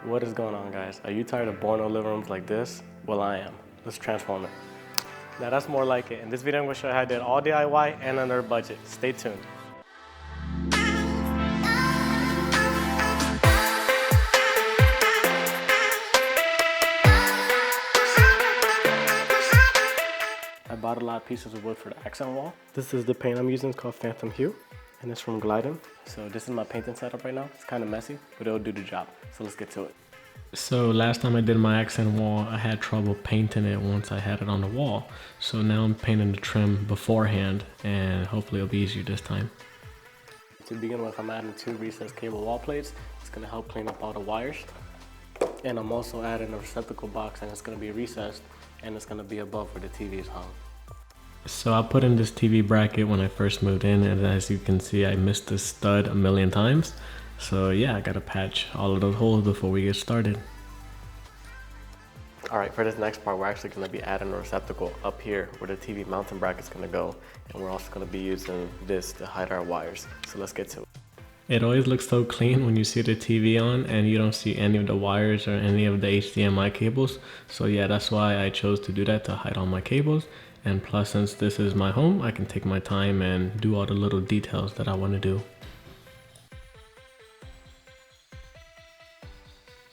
What is going on, guys? Are you tired of boring old living rooms like this? Well, I am. Let's transform it. Now that's more like it. In this video, I'm gonna show you how I did all DIY and under a budget. Stay tuned. I bought a lot of pieces of wood for the accent wall. This is the paint I'm using. It's called Phantom Hue, and it's from Glidden. So this is my painting setup right now. It's kind of messy, but it'll do the job. So let's get to it. So last time I did my accent wall, I had trouble painting it once I had it on the wall. So now I'm painting the trim beforehand, and hopefully it'll be easier this time. To begin with, I'm adding 2 recessed cable wall plates. It's gonna help clean up all the wires. And I'm also adding a receptacle box, and it's gonna be recessed, and it's gonna be above where the TV is hung. So I put in this TV bracket when I first moved in, and as you can see, I missed the stud a million times. So yeah, I gotta patch all of those holes before we get started. All right, for this next part, we're actually gonna be adding a receptacle up here where the TV mounting bracket's gonna go. And we're also gonna be using this to hide our wires. So let's get to it. It always looks so clean when you see the TV on and you don't see any of the wires or any of the HDMI cables. So yeah, that's why I chose to do that, to hide all my cables. And plus, since this is my home, I can take my time and do all the little details that I wanna do.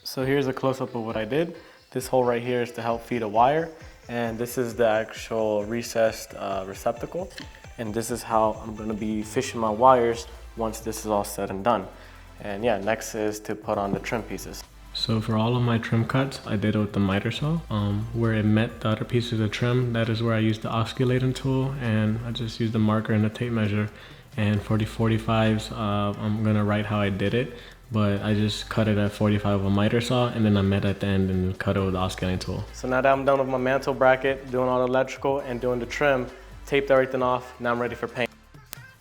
So here's a close-up of what I did. This hole right here is to help feed a wire, and this is the actual recessed receptacle. And this is how I'm gonna be fishing my wires once this is all said and done. And yeah, next is to put on the trim pieces. So for all of my trim cuts, I did it with the miter saw. Where it met the other pieces of trim, that is where I used the osculating tool, and I just used the marker and the tape measure. And for the 45s, I'm gonna write how I did it, but I just cut it at 45 with a miter saw, and then I met at the end and cut it with the oscillating tool. So now that I'm done with my mantle bracket, doing all the electrical and doing the trim, taped everything off, now I'm ready for paint.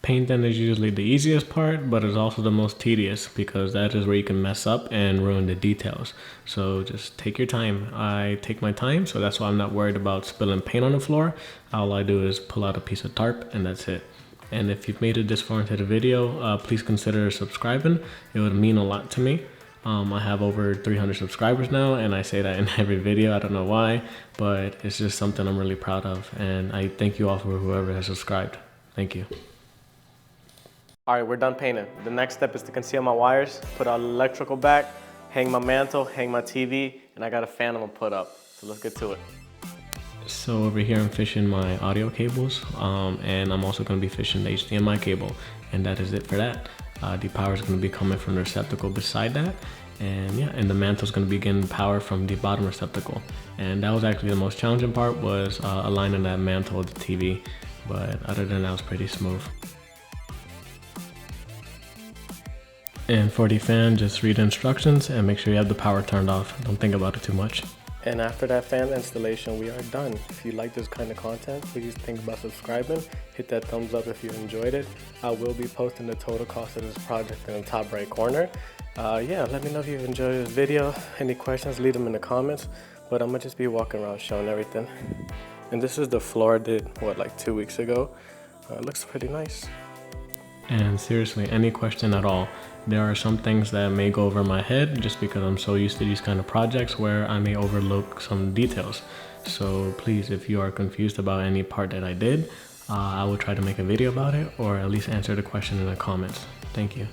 Painting is usually the easiest part, but it's also the most tedious because that is where you can mess up and ruin the details. So just take your time. I take my time, so that's why I'm not worried about spilling paint on the floor. All I do is pull out a piece of tarp and that's it. And if you've made it this far into the video, please consider subscribing. It would mean a lot to me. I have over 300 subscribers now, and I say that in every video. I don't know why, but it's just something I'm really proud of. And I thank you all for whoever has subscribed. Thank you. All right, we're done painting. The next step is to conceal my wires, put all the electrical back, hang my mantle, hang my TV, and I got a fan I'm gonna put up. So let's get to it. So over here I'm fishing my audio cables, and I'm also going to be fishing the HDMI cable, and that is it for that. The power is going to be coming from the receptacle beside that, and yeah, and the mantle is going to be getting power from the bottom receptacle. And that was actually the most challenging part, was aligning that mantle with the TV, but other than that, it was pretty smooth. And for the fan, just read the instructions and make sure you have the power turned off. Don't think about it too much. And after that fan installation, we are done. If you like this kind of content, please think about subscribing. Hit that thumbs up if you enjoyed it. I will be posting the total cost of this project in the top right corner. Yeah, let me know if you enjoyed this video. Any questions, leave them in the comments. But I'm gonna just be walking around showing everything. And this is the floor I did, what, like 2 weeks ago. It looks pretty nice. And seriously, any question at all. There are some things that may go over my head just because I'm so used to these kind of projects where I may overlook some details. So please, if you are confused about any part that I did, I will try to make a video about it or at least answer the question in the comments. Thank you.